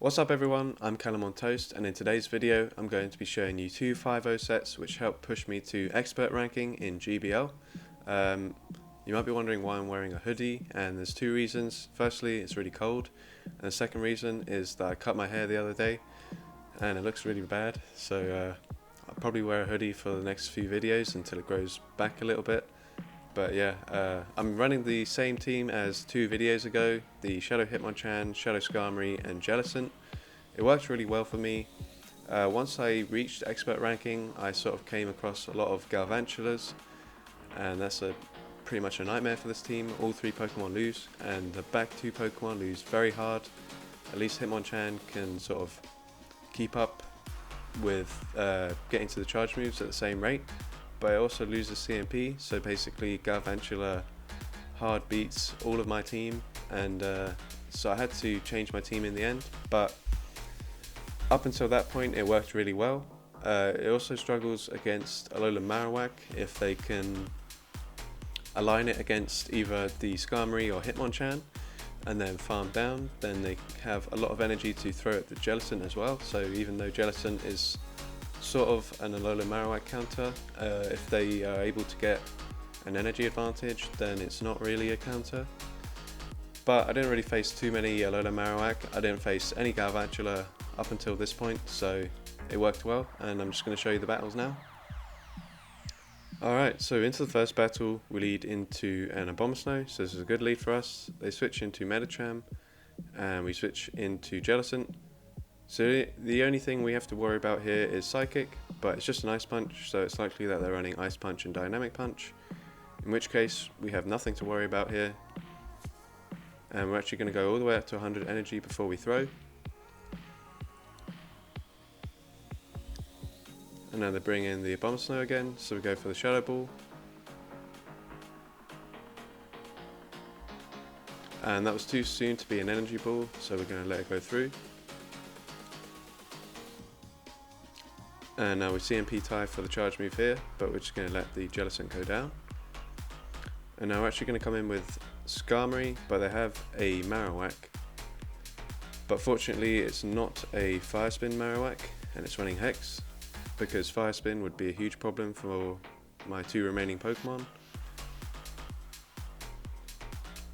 What's up everyone, I'm CallumOnToast, and in today's video I'm going to be showing you two 5.0 sets which help push me to expert ranking in GBL. You might be wondering why I'm wearing a hoodie, and there's two reasons. Firstly, it's really cold, and the second reason is that I cut my hair the other day and it looks really bad, so I'll probably wear a hoodie for the next few videos until it grows back a little bit. But yeah, I'm running the same team as 2 videos ago, the Shadow Hitmonchan, Shadow Skarmory and Jellicent. It worked really well for me. Once I reached expert ranking, I sort of came across a lot of Galvantulas, and that's pretty much a nightmare for this team. All 3 Pokemon lose, and the back 2 Pokemon lose very hard. At least Hitmonchan can sort of keep up with getting to the charge moves at the same rate. But it also loses CMP, so basically Galvantula hard beats all of my team, and so I had to change my team in the end. But up until that point it worked really well. It also struggles against Alolan Marowak. If they can align it against either the Skarmory or Hitmonchan and then farm down, then they have a lot of energy to throw at the Jellicent as well. So even though Jellicent is sort of an Alolan Marowak counter, if they are able to get an energy advantage, then it's not really a counter. But I didn't really face too many Alolan Marowak. I didn't face any Galvantula up until this point, so it worked well, and I'm just going to show you the battles now. Alright, so into the first battle we lead into an Abomasnow, so this is a good lead for us. They switch into Medicham and we switch into Jellicent. So the only thing we have to worry about here is Psychic, but it's just an Ice Punch, so it's likely that they're running Ice Punch and Dynamic Punch, in which case we have nothing to worry about here. And we're actually going to go all the way up to 100 energy before we throw. And now they bring in the Abomasnow again, so we go for the Shadow Ball. And that was too soon to be an Energy Ball, so we're going to let it go through. And now we CMP tie for the charge move here, but we're just going to let the Jellicent go down. And now we're actually going to come in with Skarmory, but they have a Marowak. But fortunately it's not a Fire Spin Marowak, and it's running Hex, because Fire Spin would be a huge problem for my 2 remaining Pokemon.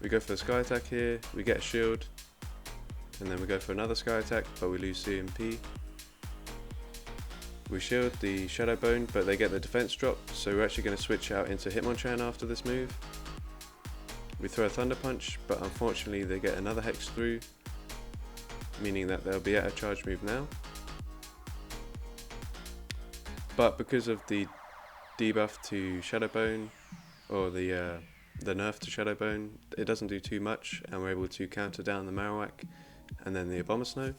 We go for the Sky Attack here, we get a shield, and then we go for another Sky Attack, but we lose CMP. We shield the Shadow Bone, but they get the defense drop, so we're actually going to switch out into Hitmonchan after this move. We throw a Thunder Punch, but unfortunately they get another Hex through, meaning that they'll be at a charge move now. But because of the debuff to Shadow Bone, or the nerf to Shadow Bone, it doesn't do too much, and we're able to counter down the Marowak and then the Abomasnow.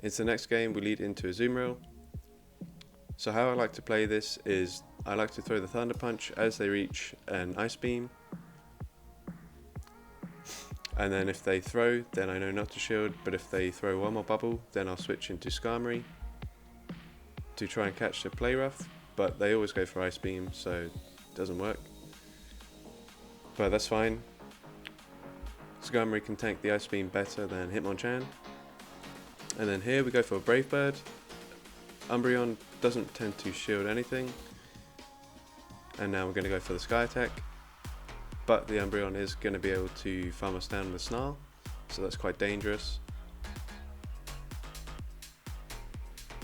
Into the next game we lead into Azumarill. So how I like to play this is I like to throw the Thunder Punch as they reach an Ice Beam, and then if they throw, then I know not to shield, but if they throw one more bubble, then I'll switch into Skarmory to try and catch the Play Rough, but they always go for Ice Beam, so it doesn't work. But that's fine. Skarmory can tank the Ice Beam better than Hitmonchan. And then here we go for a Brave Bird. Umbreon doesn't tend to shield anything. And now we're going to go for the Sky Attack. But the Umbreon is going to be able to farm us down with Snarl, so that's quite dangerous.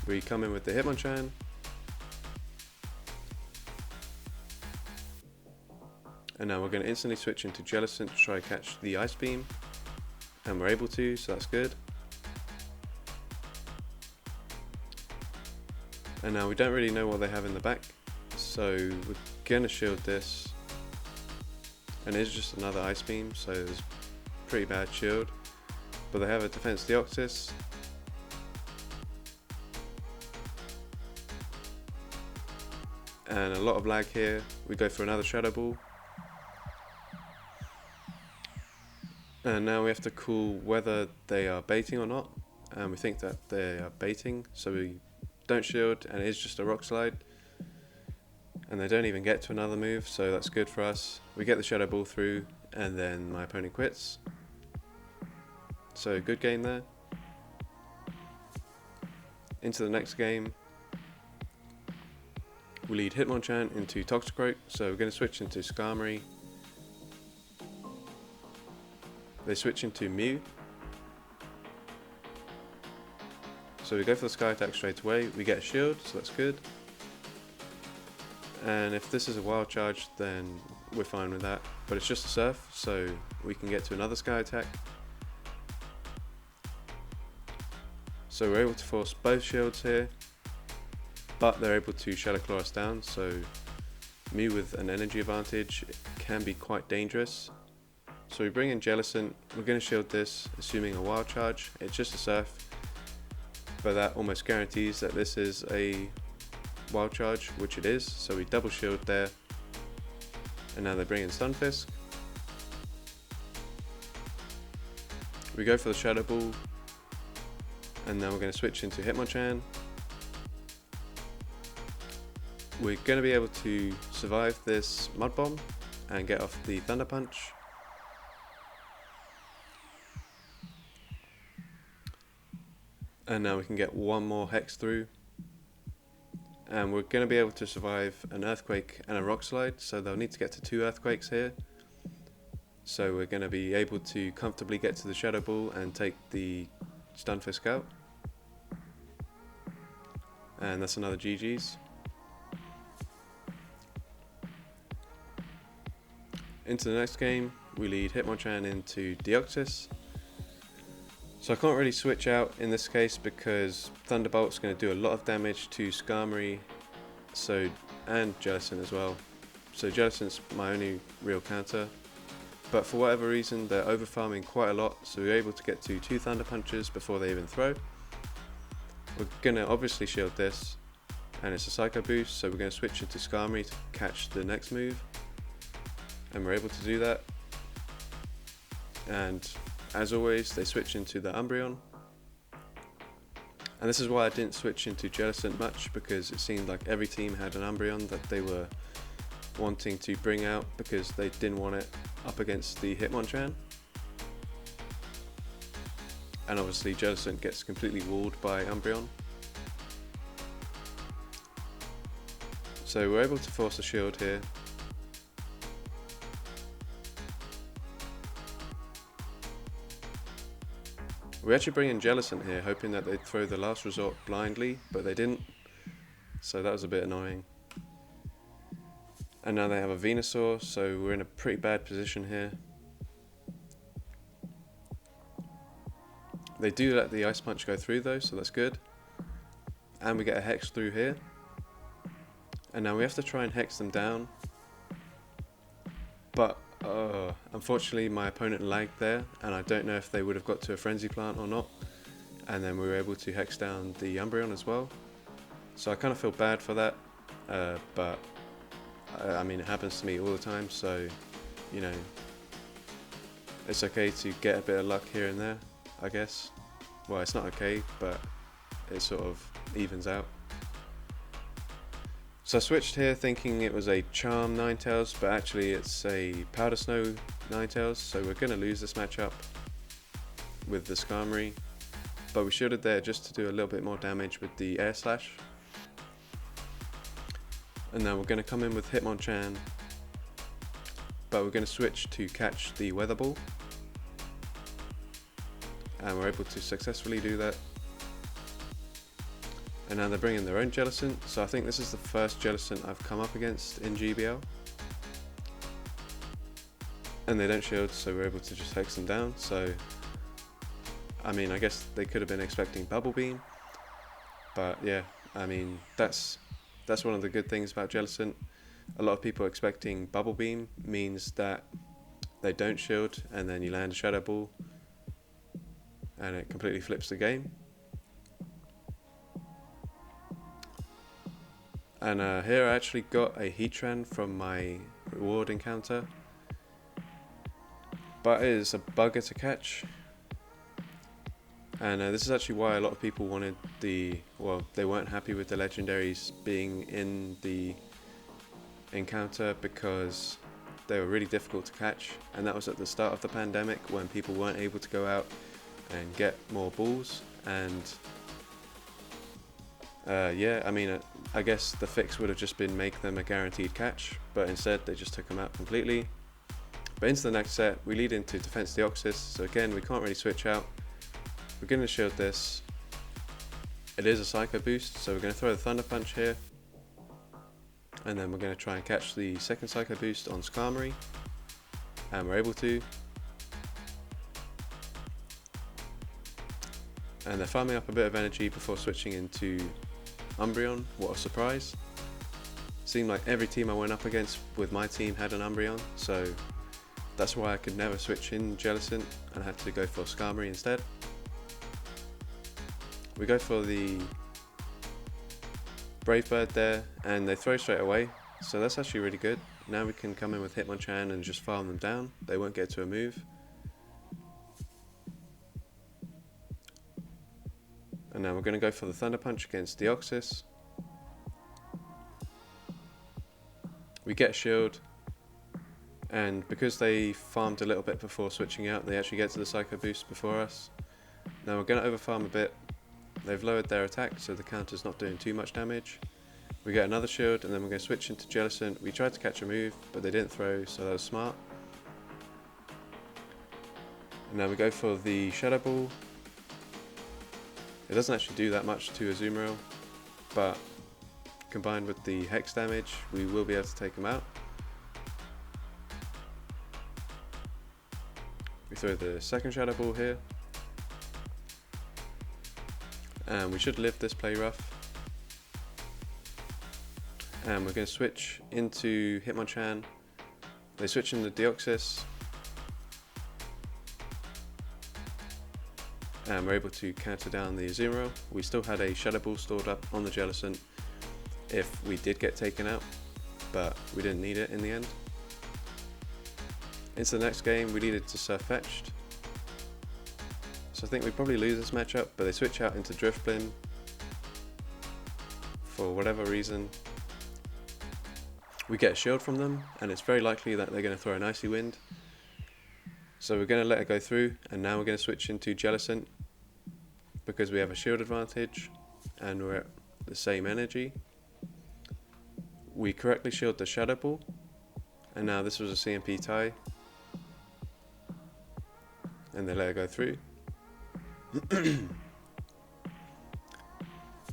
We come in with the Hitmonchan. And now we're going to instantly switch into Jellicent to try and catch the Ice Beam. And we're able to, so that's good. And now we don't really know what they have in the back, so we're gonna shield this. And it's just another Ice Beam, so it's pretty bad shield. But they have a defense Deoxys. And a lot of lag here. We go for another Shadow Ball. And now we have to call whether they are baiting or not. And we think that they are baiting, so we don't shield, and it is just a Rock Slide. And they don't even get to another move, so that's good for us. We get the Shadow Ball through, and then my opponent quits. So good game there. into the next game, we lead Hitmonchan into Toxicroak, so we're going to switch into Skarmory. They switch into Mew. So we go for the Sky Attack straight away, we get a shield, so that's good. And if this is a wild charge, then we're fine with that. But it's just a Surf, so we can get to another Sky Attack. So we're able to force both shields here, but they're able to Shadow Claw us down, so Mew with an energy advantage can be quite dangerous. So we bring in Jellicent, we're going to shield this, assuming a wild charge. It's just a Surf, but that almost guarantees that this is a wild charge, which it is, so we double shield there. And now they bring in Stunfisk. We go for the Shadow Ball, and now we're going to switch into Hitmonchan. We're going to be able to survive this Mud Bomb and get off the Thunder Punch. And now we can get one more Hex through. And we're going to be able to survive an Earthquake and a Rock Slide, so they'll need to get to 2 Earthquakes here. So we're going to be able to comfortably get to the Shadow Ball and take the Stunfisk out. And that's another GG's. Into the next game, we lead Hitmonchan into Deoxys. So I can't really switch out in this case because Thunderbolt's going to do a lot of damage to Skarmory and Jellicent as well. So Jellicent's my only real counter. But for whatever reason, they're overfarming quite a lot, so we're able to get to 2 Thunder Punches before they even throw. We're going to obviously shield this, and it's a Psycho Boost, so we're going to switch into Skarmory to catch the next move. And we're able to do that. And as always, they switch into the Umbreon. And this is why I didn't switch into Jellicent much, because it seemed like every team had an Umbreon that they were wanting to bring out because they didn't want it up against the Hitmonchan. And obviously Jellicent gets completely walled by Umbreon. So we're able to force a shield here. We actually bring in Jellicent here, hoping that they'd throw the Last Resort blindly, but they didn't. So that was a bit annoying. And now they have a Venusaur, so we're in a pretty bad position here. They do let the Ice Punch go through though, so that's good. And we get a Hex through here. And now we have to try and Hex them down. But unfortunately my opponent lagged there, and I don't know if they would have got to a Frenzy Plant or not. And then we were able to Hex down the Umbreon as well. So I kind of feel bad for that, but I mean, it happens to me all the time, so, you know, it's okay to get a bit of luck here and there, I guess. Well, it's not okay, but it sort of evens out. So I switched here thinking it was a Charm Ninetales, but actually it's a Powder Snow Ninetales, so we're going to lose this matchup with the Skarmory. But we shielded there just to do a little bit more damage with the Air Slash. And now we're going to come in with Hitmonchan, but we're going to switch to catch the Weather Ball. And we're able to successfully do that. And now they're bringing their own Jellicent, so I think this is the first Jellicent I've come up against in GBL. And they don't shield, so we're able to just Hex them down. So, I mean, I guess they could have been expecting Bubble Beam. But yeah, I mean, that's one of the good things about Jellicent. A lot of people are expecting Bubble Beam means that they don't shield and then you land a Shadow Ball and it completely flips the game. And here I actually got a Heatran from my reward encounter, but it is a bugger to catch. And this is actually why a lot of people wanted they weren't happy with the legendaries being in the encounter because they were really difficult to catch, and that was at the start of the pandemic when people weren't able to go out and get more balls, and Yeah, I mean, I guess the fix would have just been make them a guaranteed catch, but instead they just took them out completely. But into the next set, we lead into Defense Deoxys, so again, we can't really switch out. We're going to shield this. It is a Psycho Boost, so we're going to throw the Thunder Punch here. And then we're going to try and catch the second Psycho Boost on Skarmory. And we're able to. And they're farming up a bit of energy before switching into Umbreon. What a surprise. Seemed like every team I went up against with my team had an Umbreon, so that's why I could never switch in Jellicent and had to go for Skarmory instead. We go for the Brave Bird there, and they throw straight away, so that's actually really good. Now we can come in with Hitmonchan and just farm them down. They won't get to a move. And now we're going to go for the Thunder Punch against Deoxys. We get a shield, and because they farmed a little bit before switching out, they actually get to the Psycho Boost before us. Now we're going to overfarm a bit. They've lowered their attack, so the counter's not doing too much damage. We get another shield, and then we're going to switch into Jellicent. We tried to catch a move, but they didn't throw, so that was smart. And now we go for the Shadow Ball. It doesn't actually do that much to Azumarill, but combined with the Hex damage, we will be able to take him out. We throw the second Shadow Ball here. And we should live this play rough. And we're going to switch into Hitmonchan. They switch into Deoxys. And we're able to counter down the Azumarill. We still had a Shadow Ball stored up on the Jellicent if we did get taken out, but we didn't need it in the end. Into the next game, we needed to Sirfetch'd. So I think we probably lose this matchup, but they switch out into Drifblim for whatever reason. We get a shield from them, and it's very likely that they're going to throw an Icy Wind. So we're going to let it go through, and now we're going to switch into Jellicent because we have a shield advantage and we're at the same energy. We correctly shield the Shadow Ball, and now this was a CMP tie, and they let it go through.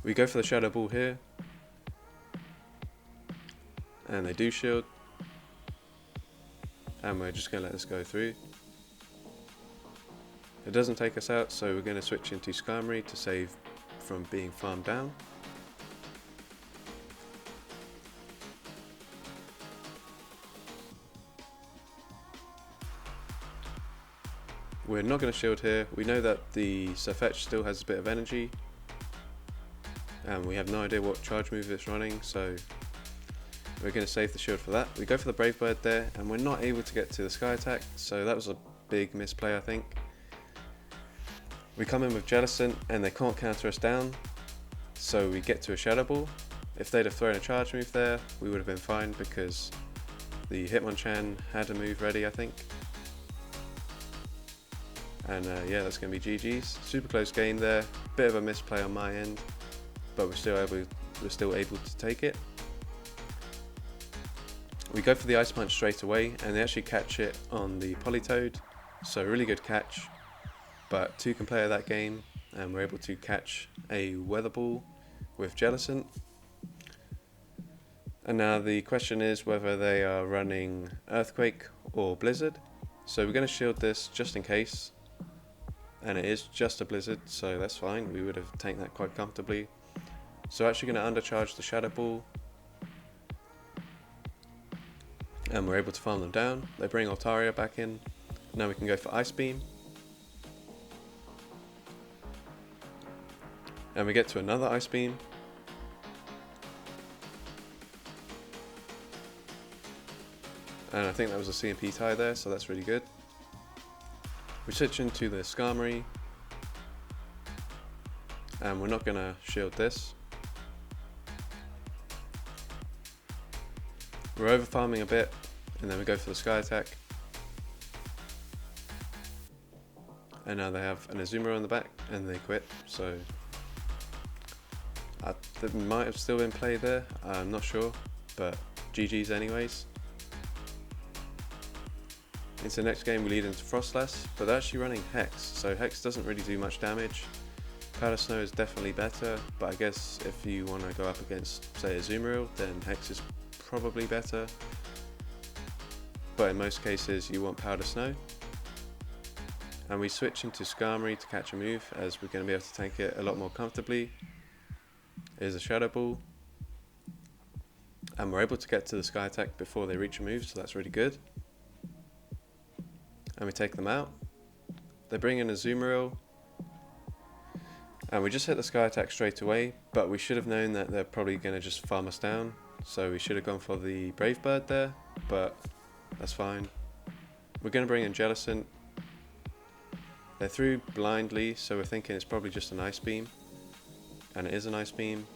We go for the Shadow Ball here, and they do shield, and we're just going to let this go through. It doesn't take us out, so we're going to switch into Skarmory to save from being farmed down. We're not going to shield here. We know that the Sirfetch'd still has a bit of energy, and we have no idea what charge move it's running, so we're going to save the shield for that. We go for the Brave Bird there, and we're not able to get to the Sky Attack, so that was a big misplay, I think. We come in with Jellicent, and they can't counter us down, so we get to a Shadow Ball. If they'd have thrown a charge move there, we would have been fine because the Hitmonchan had a move ready, I think. And yeah, that's going to be GG's. Super close game there. Bit of a misplay on my end, but we're still able to take it. We go for the Ice Punch straight away, and they actually catch it on the Politoed. So really good catch. But 2 can play that game, and we're able to catch a Weather Ball with Jellicent. And now the question is whether they are running Earthquake or Blizzard. So we're going to shield this just in case. And it is just a Blizzard, so that's fine. We would have taken that quite comfortably. So actually going to undercharge the Shadow Ball. And we're able to farm them down. They bring Altaria back in. Now we can go for Ice Beam. And we get to another Ice Beam. And I think that was a CMP tie there, so that's really good. We switch into the Skarmory, and we're not going to shield this. We're over farming a bit, and then we go for the Sky Attack. And now they have an Azumarill in the back, and they quit, so That might have still been played there, I'm not sure, but GG's anyways. Into the next game we lead into Froslass, but they're actually running Hex, so Hex doesn't really do much damage. Powder Snow is definitely better, but I guess if you want to go up against, say, Azumarill, then Hex is probably better. But in most cases you want Powder Snow. And we switch into Skarmory to catch a move, as we're going to be able to tank it a lot more comfortably. Here's a Shadow Ball. And we're able to get to the Sky Attack before they reach a move, so that's really good. And we take them out. They bring in a Azumarill. And we just hit the Sky Attack straight away, but we should have known that they're probably going to just farm us down. So we should have gone for the Brave Bird there, but that's fine. We're going to bring in Jellicent. They're through blindly, so we're thinking it's probably just an Ice Beam. And it is an Ice Beam.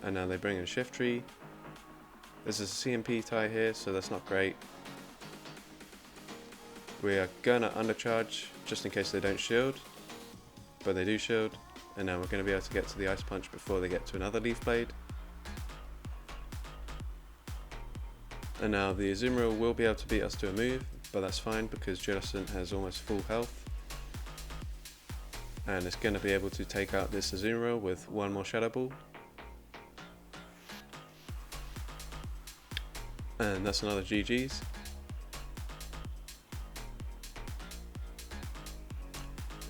And now they bring in Shiftry. There's a CMP tie here, so that's not great. We are going to undercharge just in case they don't shield, but they do shield, and now we're going to be able to get to the Ice Punch before they get to another Leaf Blade. And now the Azumarill will be able to beat us to a move, but that's fine because Jellicent has almost full health. And it's going to be able to take out this Azumarill with one more Shadow Ball. And that's another GG's.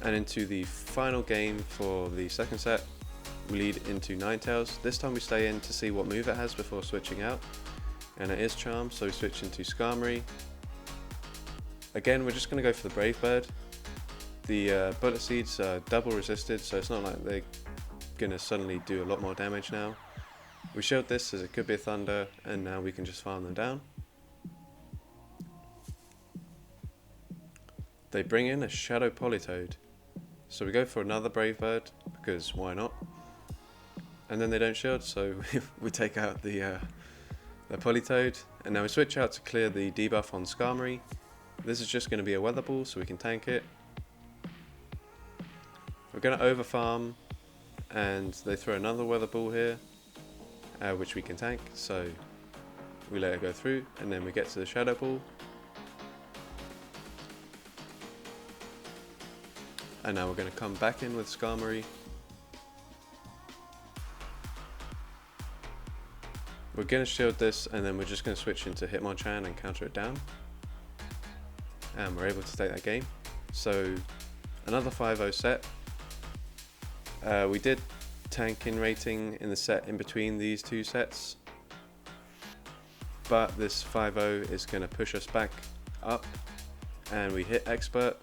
And into the final game for the second set, we lead into Ninetales. This time we stay in to see what move it has before switching out. And it is Charm, so we switch into Skarmory. Again, we're just going to go for the Brave Bird. The Bullet Seeds are double resisted, so it's not like they're going to suddenly do a lot more damage now. We showed this as it could be a Thunder, and now we can just farm them down. They bring in a Shadow Politoed. So we go for another Brave Bird, because why not? And then they don't shield, so we take out the Politoed. And now we switch out to clear the debuff on Skarmory. This is just going to be a Weather Ball, so we can tank it. We're going to over farm, and they throw another Weather Ball here, which we can tank, so we let it go through, and then we get to the Shadow Ball. And now we're going to come back in with Skarmory. We're going to shield this, and then we're just going to switch into Hitmonchan and counter it down. And we're able to take that game. So another 5-0 set. We did tank in rating in the set in between these two sets, but this 5-0 is going to push us back up, and we hit Expert.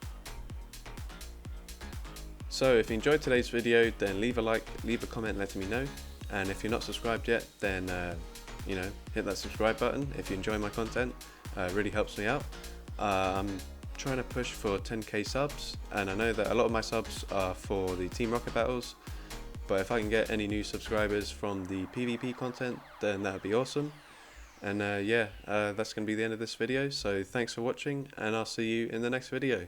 So if you enjoyed today's video, then leave a like, leave a comment letting me know, and if you're not subscribed yet, then hit that subscribe button if you enjoy my content. It really helps me out. I'm trying to push for 10k subs, and I know that a lot of my subs are for the Team Rocket battles, but if I can get any new subscribers from the PvP content, then that would be awesome. And that's going to be the end of this video, so thanks for watching, and I'll see you in the next video.